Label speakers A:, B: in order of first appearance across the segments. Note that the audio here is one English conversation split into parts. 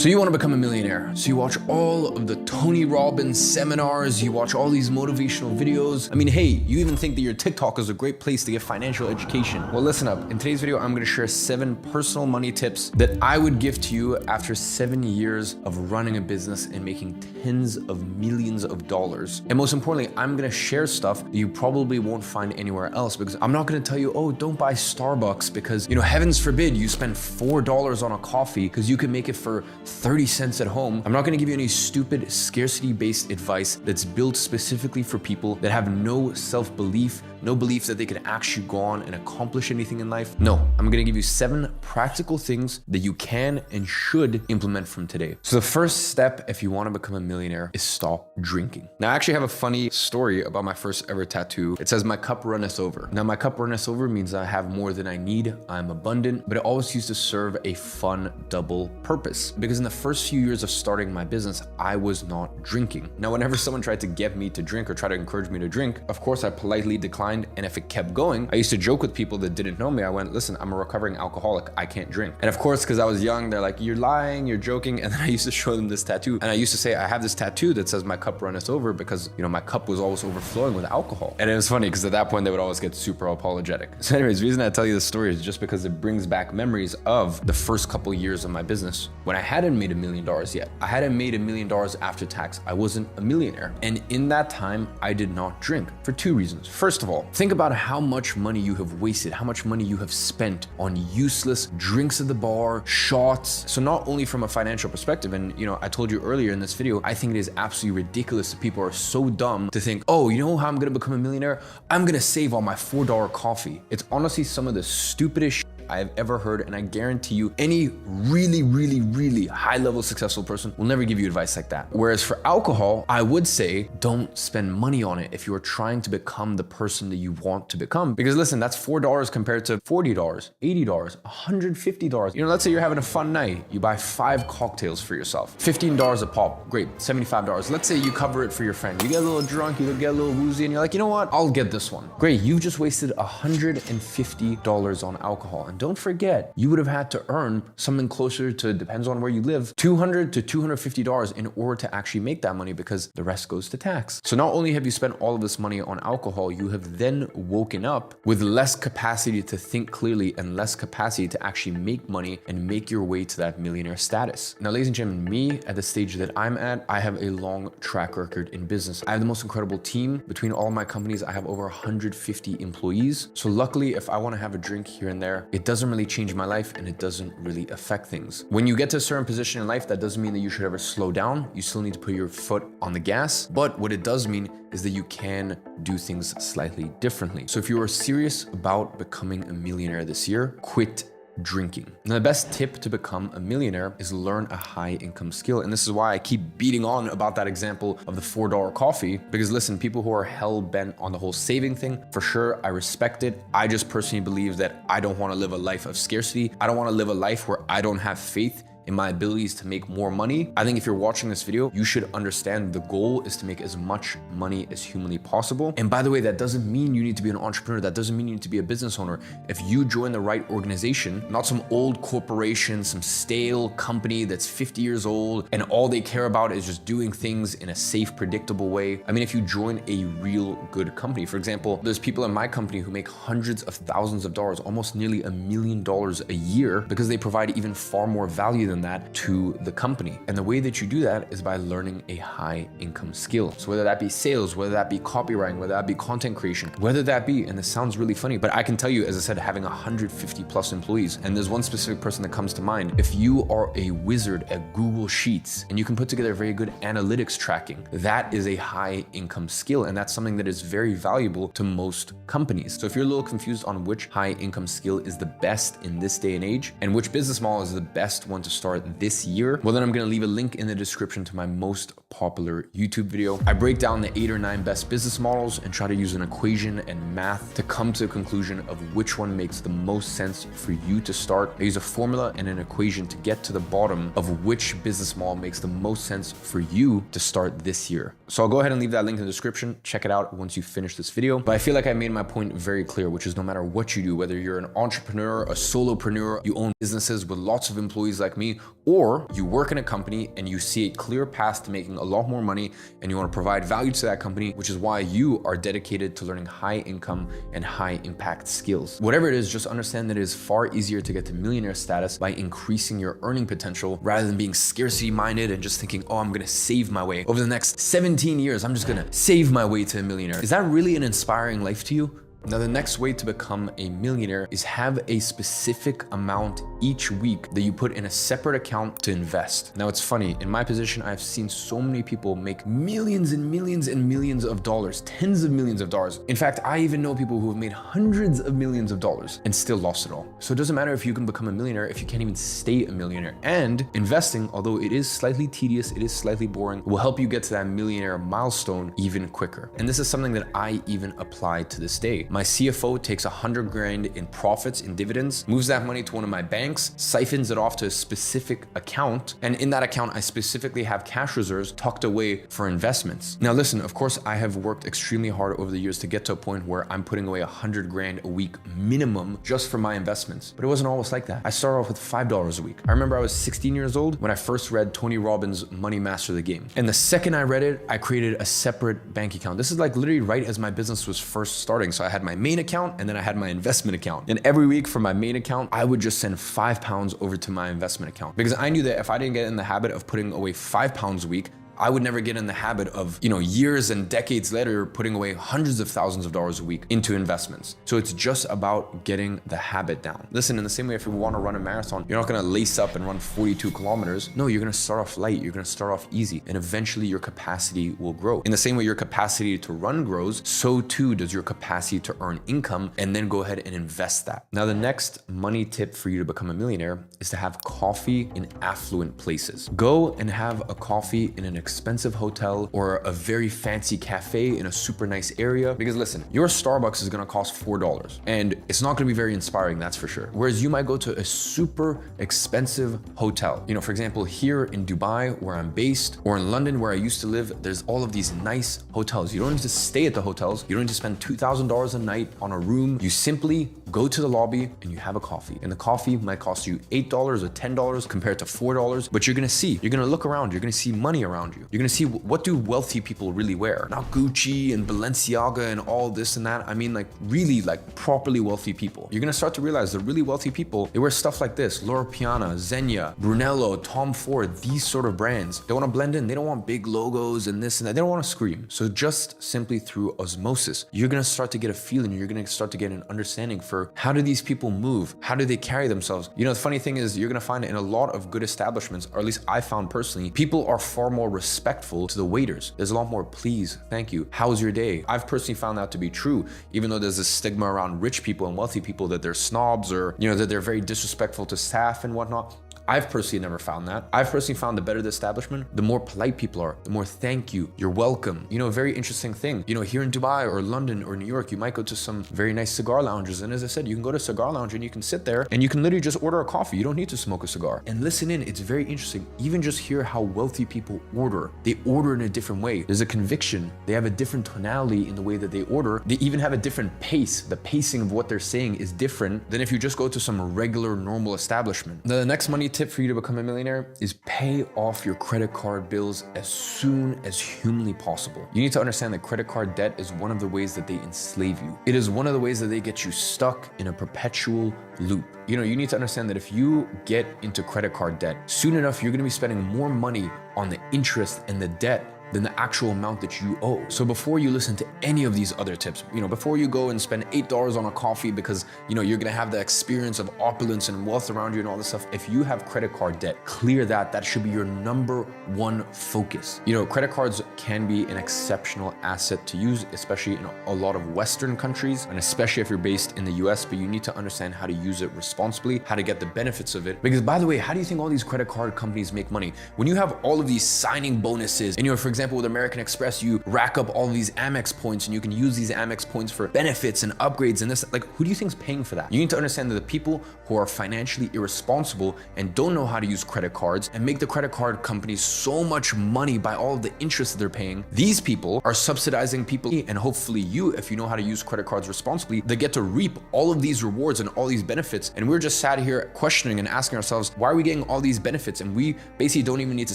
A: So you want to become a millionaire. So you watch all of the Tony Robbins seminars, you watch all these motivational videos. I mean, hey, you even think that your TikTok is a great place to get financial education. Well, listen up. In today's video, I'm going to share 7 personal money tips that I would give to you after 7 years of running a business and making tens of millions of dollars. And most importantly, I'm going to share stuff that you probably won't find anywhere else, because I'm not going to tell you, oh, don't buy Starbucks because, you know, heavens forbid you spend $4 on a coffee because you can make it for 30 cents at home. I'm not going to give you any stupid scarcity-based advice that's built specifically for people that have no self-belief, no belief that they can actually go on and accomplish anything in life. No, I'm going to give you 7 practical things that you can and should implement from today. So the first step if you want to become a millionaire is stop drinking. Now, I actually have a funny story about my first ever tattoo. It says, "My cup runneth over." Now, my cup runneth over means I have more than I need, I'm abundant, but it always used to serve a fun double purpose. Because in the first few years of starting my business, I was not drinking. Now, whenever someone tried to get me to drink or try to encourage me to drink, of course, I politely declined. And if it kept going, I used to joke with people that didn't know me. I went, listen, I'm a recovering alcoholic. I can't drink. And of course, because I was young, they're like, you're lying, you're joking. And then I used to show them this tattoo. And I used to say, I have this tattoo that says my cup runneth over because, you know, my cup was always overflowing with alcohol. And it was funny because at that point, they would always get super apologetic. So anyways, the reason I tell you this story is just because it brings back memories of the first couple years of my business when I hadn't made $1 million yet. I hadn't made $1 million after tax. I wasn't a millionaire. And in that time, I did not drink for 2 reasons. First of all, think about how much money you have wasted, how much money you have spent on useless drinks at the bar, shots. So not only from a financial perspective, and you know, I told you earlier in this video, I think it is absolutely ridiculous that people are so dumb to think, oh, you know how I'm gonna become a millionaire? I'm gonna save on my $4 coffee. It's honestly some of the stupidest shit I've ever heard, and I guarantee you any really high-level successful person will never give you advice like that. Whereas for alcohol, I would say don't spend money on it if you are trying to become the person that you want to become. Because listen, that's $4 compared to $40, $80, $150. You know, let's say you're having a fun night. You buy 5 cocktails for yourself. $15 a pop, great, $75. Let's say you cover it for your friend. You get a little drunk, you get a little woozy, and you're like, you know what? I'll get this one. Great, you've just wasted $150 on alcohol. And don't forget, you would have had to earn something closer to, depends on where you live, $200 to $250 in order to actually make that money, because the rest goes to tax. So not only have you spent all of this money on alcohol, you have then woken up with less capacity to think clearly and less capacity to actually make money and make your way to that millionaire status. Now, ladies and gentlemen, me at the stage that I'm at, I have a long track record in business. I have the most incredible team. Between all my companies, I have over 150 employees. So luckily, if I want to have a drink here and there, it doesn't really change my life and it doesn't really affect things. When you get to a certain position in life, that doesn't mean that you should ever slow down. You still need to put your foot on the gas. But what it does mean is that you can do things slightly differently. So if you are serious about becoming a millionaire this year, quit drinking. Now, the best tip to become a millionaire is learn a high income skill. And this is why I keep beating on about that example of the $4 coffee, because listen, people who are hell bent on the whole saving thing, for sure, I respect it. I just personally believe that I don't want to live a life of scarcity. I don't want to live a life where I don't have faith in my abilities to make more money. I think if you're watching this video, you should understand the goal is to make as much money as humanly possible. And by the way, that doesn't mean you need to be an entrepreneur. That doesn't mean you need to be a business owner. If you join the right organization, not some old corporation, some stale company that's 50 years old and all they care about is just doing things in a safe, predictable way. I mean, if you join a real good company, for example, there's people in my company who make hundreds of thousands of dollars, almost nearly $1 million a year, because they provide even far more value than that to the company. And the way that you do that is by learning a high income skill. So whether that be sales, whether that be copywriting, whether that be content creation, whether that be, and this sounds really funny, but I can tell you, as I said, having 150 plus employees, and there's one specific person that comes to mind. If you are a wizard at Google Sheets and you can put together very good analytics tracking, that is a high income skill. And that's something that is very valuable to most companies. So if you're a little confused on which high income skill is the best in this day and age, and which business model is the best one to start this year, well, then I'm going to leave a link in the description to my most popular YouTube video. I break down the 8 or 9 best business models and try to use an equation and math to come to a conclusion of which one makes the most sense for you to start. I use a formula and an equation to get to the bottom of which business model makes the most sense for you to start this year. So I'll go ahead and leave that link in the description. Check it out once you finish this video. But I feel like I made my point very clear, which is no matter what you do, whether you're an entrepreneur, a solopreneur, you own businesses with lots of employees like me, company, or you work in a company and you see a clear path to making a lot more money and you want to provide value to that company, which is why you are dedicated to learning high income and high impact skills. Whatever it is, just understand that it is far easier to get to millionaire status by increasing your earning potential rather than being scarcity minded and just thinking, oh, I'm gonna save my way. Over the next 17 years, I'm just gonna save my way to a millionaire. Is that really an inspiring life to you? Now, the next way to become a millionaire is have a specific amount each week that you put in a separate account to invest. Now, it's funny, in my position, I've seen so many people make millions and millions and millions of dollars, tens of millions of dollars. In fact, I even know people who have made hundreds of millions of dollars and still lost it all. So it doesn't matter if you can become a millionaire if you can't even stay a millionaire. And investing, although it is slightly tedious, it is slightly boring, will help you get to that millionaire milestone even quicker. And this is something that I even apply to this day. My CFO takes 100 grand in profits in dividends, moves that money to one of my banks, siphons it off to a specific account, and in that account, I specifically have cash reserves tucked away for investments. Now listen, of course, I have worked extremely hard over the years to get to a point where I'm putting away 100 grand a week minimum just for my investments. But it wasn't always like that. I started off with $5 a week. I remember I was 16 years old when I first read Tony Robbins' Money Master the Game. And the second I read it, I created a separate bank account. This is like literally right as my business was first starting. So I had my main account and then I had my investment account. And every week from my main account, I would just send £5 over to my investment account because I knew that if I didn't get in the habit of putting away £5 a week, I would never get in the habit of, years and decades later, putting away hundreds of thousands of dollars a week into investments. So it's just about getting the habit down. Listen, in the same way, if you want to run a marathon, you're not going to lace up and run 42 kilometers. No, you're going to start off light. You're going to start off easy. And eventually your capacity will grow. In the same way your capacity to run grows, so too does your capacity to earn income and then go ahead and invest that. Now, the next money tip for you to become a millionaire is to have coffee in affluent places. Go and have a coffee in an expensive hotel or a very fancy cafe in a super nice area. Because listen, your Starbucks is gonna cost $4 and it's not gonna be very inspiring, that's for sure. Whereas you might go to a super expensive hotel. For example, here in Dubai, where I'm based, or in London, where I used to live, there's all of these nice hotels. You don't need to stay at the hotels. You don't need to spend $2,000 a night on a room. You simply go to the lobby and you have a coffee. And the coffee might cost you $8 or $10 compared to $4, but you're gonna look around, you're gonna see money around you. You're gonna see what do wealthy people really wear. Not Gucci and Balenciaga and all this and that. I mean really properly wealthy people. You're gonna start to realize the really wealthy people, they wear stuff like this. Loro Piana, Zegna, Brunello, Tom Ford, these sort of brands. They wanna blend in. They don't want big logos and this and that. They don't wanna scream. So just simply through osmosis, you're gonna start to get a feeling, you're gonna start to get an understanding for how do these people move? How do they carry themselves? The funny thing is you're gonna find in a lot of good establishments, or at least I found personally, people are far more respectful to the waiters. There's a lot more please, thank you, how's your day? I've personally found that to be true, even though there's a stigma around rich people and wealthy people that they're snobs or, that they're very disrespectful to staff and whatnot. I've personally never found that. I've personally found the better the establishment, the more polite people are, the more thank you, you're welcome. A very interesting thing. Here in Dubai or London or New York, you might go to some very nice cigar lounges. And as I said, you can go to a cigar lounge and you can sit there and you can literally just order a coffee. You don't need to smoke a cigar. And listen in, it's very interesting. Even just hear how wealthy people order. They order in a different way. There's a conviction. They have a different tonality in the way that they order. They even have a different pace. The pacing of what they're saying is different than if you just go to some regular, normal establishment. The next money tip for you to become a millionaire is pay off your credit card bills as soon as humanly possible. You need to understand that credit card debt is one of the ways that they enslave you. It is one of the ways that they get you stuck in a perpetual loop. You need to understand that if you get into credit card debt, soon enough, you're gonna be spending more money on the interest and the debt than the actual amount that you owe. So before you listen to any of these other tips, before you go and spend $8 on a coffee because, you're gonna have the experience of opulence and wealth around you and all this stuff, if you have credit card debt, clear that. That should be your number one focus. Credit cards can be an exceptional asset to use, especially in a lot of Western countries, and especially if you're based in the US, but you need to understand how to use it responsibly, how to get the benefits of it. Because by the way, how do you think all these credit card companies make money? When you have all of these signing bonuses and, for example, example, with American Express, you rack up all these Amex points and you can use these Amex points for benefits and upgrades and this. Like, who do you think is paying for that? You need to understand that the people who are financially irresponsible and don't know how to use credit cards and make the credit card companies so much money by all of the interest that they're paying, these people are subsidizing people, and hopefully you, if you know how to use credit cards responsibly, they get to reap all of these rewards and all these benefits. And we're just sat here questioning and asking ourselves, why are we getting all these benefits and we basically don't even need to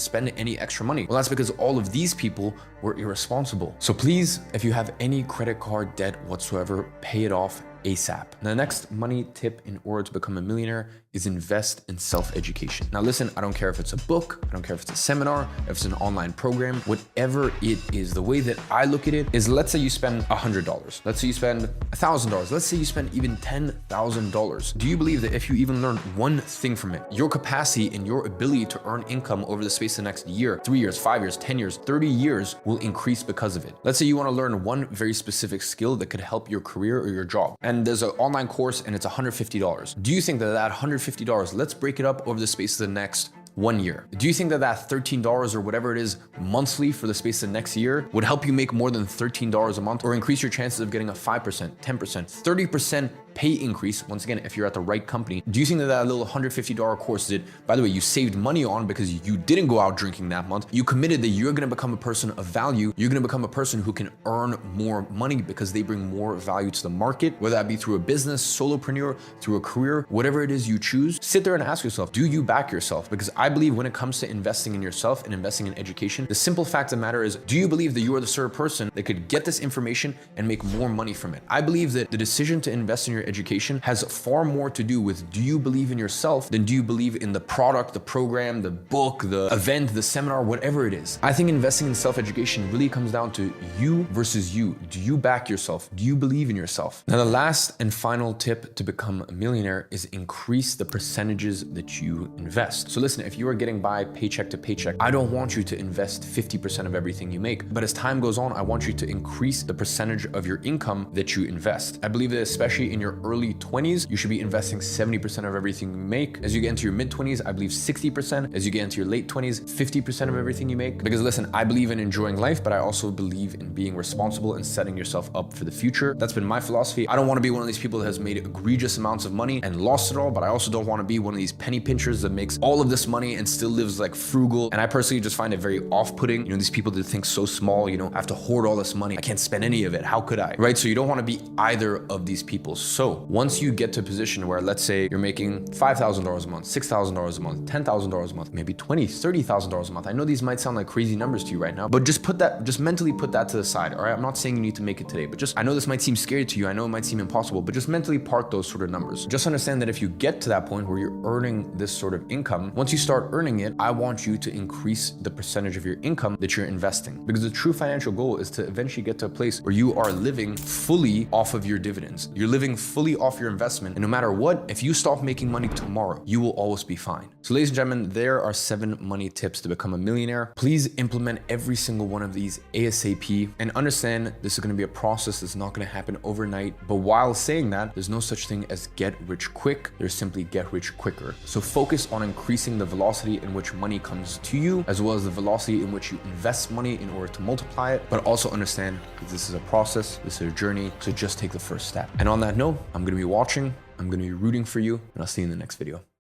A: spend any extra money? Well, that's because all of these people were irresponsible. So please, if you have any credit card debt whatsoever, pay it off ASAP. Now, the next money tip in order to become a millionaire is invest in self-education. Now listen, I don't care if it's a book, I don't care if it's a seminar, if it's an online program, whatever it is, the way that I look at it is, let's say you spend $100. Let's say you spend $1,000. Let's say you spend even $10,000. Do you believe that if you even learn one thing from it, your capacity and your ability to earn income over the space of the next year, 3 years, 5 years, 10 years, 30 years will increase because of it? Let's say you want to learn one very specific skill that could help your career or your job. And there's an online course and it's $150. Do you think that that $150, let's break it up over the space of the next 1 year. Do you think that that $13 or whatever it is monthly for the space of the next year would help you make more than $13 a month or increase your chances of getting a 5%, 10%, 30% pay increase, once again, if you're at the right company? Do you think that that little $150 course that, by the way, you saved money on because you didn't go out drinking that month, you committed that you're going to become a person of value, you're going to become a person who can earn more money because they bring more value to the market, whether that be through a business, solopreneur, through a career, whatever it is you choose? Sit there and ask yourself, do you back yourself? Because I believe when it comes to investing in yourself and investing in education, the simple fact of the matter is, do you believe that you are the sort of person that could get this information and make more money from it? I believe that the decision to invest in your education has far more to do with, do you believe in yourself than do you believe in the product, the program, the book, the event, the seminar, whatever it is. I think investing in self-education really comes down to you versus you. Do you back yourself? Do you believe in yourself? Now, the last and final tip to become a millionaire is increase the percentages that you invest. So listen, if you are getting by paycheck to paycheck, I don't want you to invest 50% of everything you make, but as time goes on, I want you to increase the percentage of your income that you invest. I believe that especially in your early 20s, you should be investing 70% of everything you make. As you get into your mid 20s, I believe 60%. As you get into your late 20s, 50% of everything you make. Because listen, I believe in enjoying life, but I also believe in being responsible and setting yourself up for the future. That's been my philosophy. I don't want to be one of these people that has made egregious amounts of money and lost it all, but I also don't want to be one of these penny pinchers that makes all of this money and still lives like frugal. And I personally just find it very off-putting. You know, these people that think so small, you know, I have to hoard all this money, I can't spend any of it, how could I? Right? So you don't want to be either of these people. So once you get to a position where, let's say you're making $5,000 a month, $6,000 a month, $10,000 a month, maybe $20,000, $30,000 a month. I know these might sound like crazy numbers to you right now, but just mentally put that to the side. All right. I'm not saying you need to make it today, but I know this might seem scary to you. I know it might seem impossible, but just mentally park those sort of numbers. Just understand that if you get to that point where you're earning this sort of income, once you start earning it, I want you to increase the percentage of your income that you're investing, because the true financial goal is to eventually get to a place where you are living fully off of your dividends. You're living fully off your investment. And no matter what, if you stop making money tomorrow, you will always be fine. So ladies and gentlemen, there are 7 money tips to become a millionaire. Please implement every single one of these ASAP, and understand this is going to be a process that's not going to happen overnight. But while saying that, there's no such thing as get rich quick. There's simply get rich quicker. So focus on increasing the velocity in which money comes to you, as well as the velocity in which you invest money in order to multiply it. But also understand that this is a process, this is a journey. So just take the first step. And on that note, I'm going to be watching, I'm going to be rooting for you, and I'll see you in the next video.